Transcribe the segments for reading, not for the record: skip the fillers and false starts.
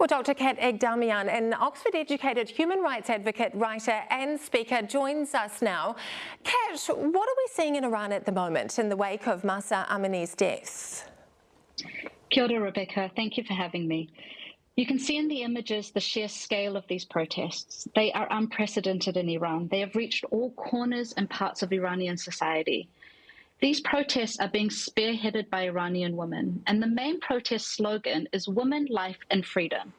Well, Dr. Kat Egdamian, an Oxford-educated human rights advocate, writer and speaker, joins us now. Kat, what are we seeing in Iran at the moment in the wake of Mahsa Amini's death? Kia ora, Rebecca. Thank you for having me. You can see in the images the sheer scale of these protests. They are unprecedented in Iran. They have reached all corners and parts of Iranian society. These protests are being spearheaded by Iranian women, and the main protest slogan is women, life, and freedom.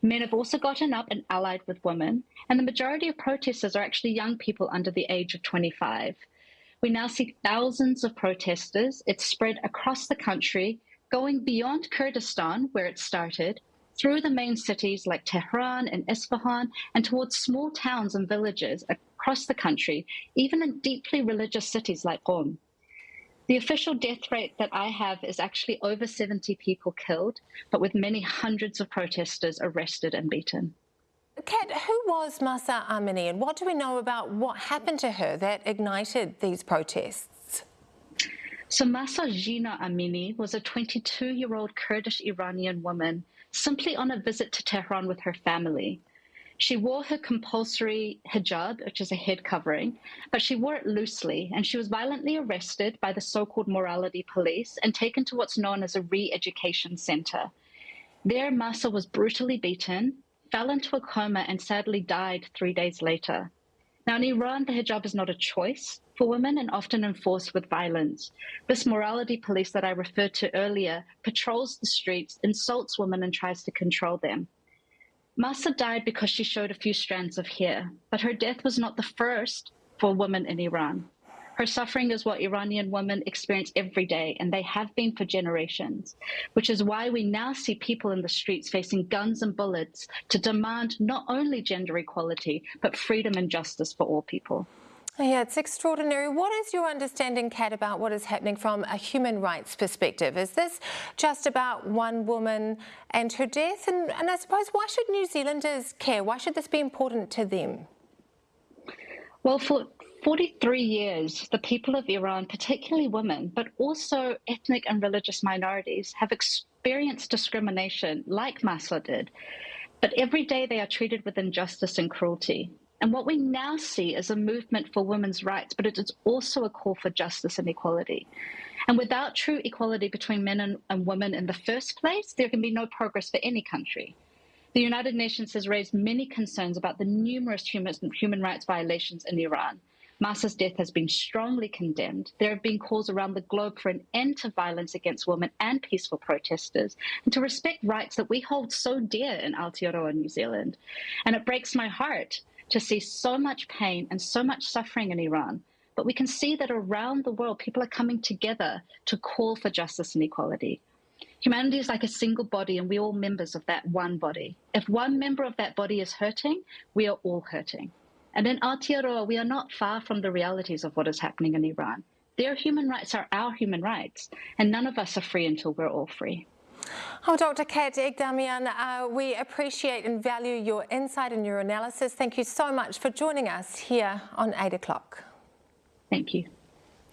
Men have also gotten up and allied with women, and the majority of protesters are actually young people under the age of 25. We now see thousands of protesters. It's spread across the country, going beyond Kurdistan, where it started, through the main cities like Tehran and Isfahan, and towards small towns and villages across the country, even in deeply religious cities like Qom. The official death rate that I have is actually over 70 people killed, but with many hundreds of protesters arrested and beaten. Kat, who was Mahsa Amini, and what do we know about what happened to her that ignited these protests? So Mahsa Amini was a 22-year-old Kurdish Iranian woman simply on a visit to Tehran with her family. She wore her compulsory hijab, which is a head covering, but she wore it loosely, and she was violently arrested by the so-called morality police and taken to what's known as a re-education center. There, Mahsa was brutally beaten, fell into a coma, and sadly died 3 days later. Now, in Iran, the hijab is not a choice for women and often enforced with violence. This morality police that I referred to earlier patrols the streets, insults women, and tries to control them. Mahsa died because she showed a few strands of hair, but her death was not the first for women in Iran. Her suffering is what Iranian women experience every day, and they have been for generations, which is why we now see people in the streets facing guns and bullets to demand not only gender equality, but freedom and justice for all people. Yeah, it's extraordinary. What is your understanding, Kat, about what is happening from a human rights perspective? Is this just about one woman and her death? And I suppose, why should New Zealanders care? Why should this be important to them? Well, for 43 years, the people of Iran, particularly women, but also ethnic and religious minorities, have experienced discrimination like Mahsa did. But every day they are treated with injustice and cruelty. And what we now see is a movement for women's rights, but it is also a call for justice and equality. And without true equality between men and women in the first place, there can be no progress for any country. The United Nations has raised many concerns about the numerous human rights violations in Iran. Mahsa's death has been strongly condemned. There have been calls around the globe for an end to violence against women and peaceful protesters, and to respect rights that we hold so dear in Aotearoa, New Zealand. And it breaks my heart to see so much pain and so much suffering in Iran. But we can see that around the world, people are coming together to call for justice and equality. Humanity is like a single body, and we're all members of that one body. If one member of that body is hurting, we are all hurting. And in Aotearoa, we are not far from the realities of what is happening in Iran. Their human rights are our human rights, and none of us are free until we're all free. Oh, Dr. Kat Egdamian, we appreciate and value your insight and your analysis. Thank you so much for joining us here on 8 o'clock. Thank you.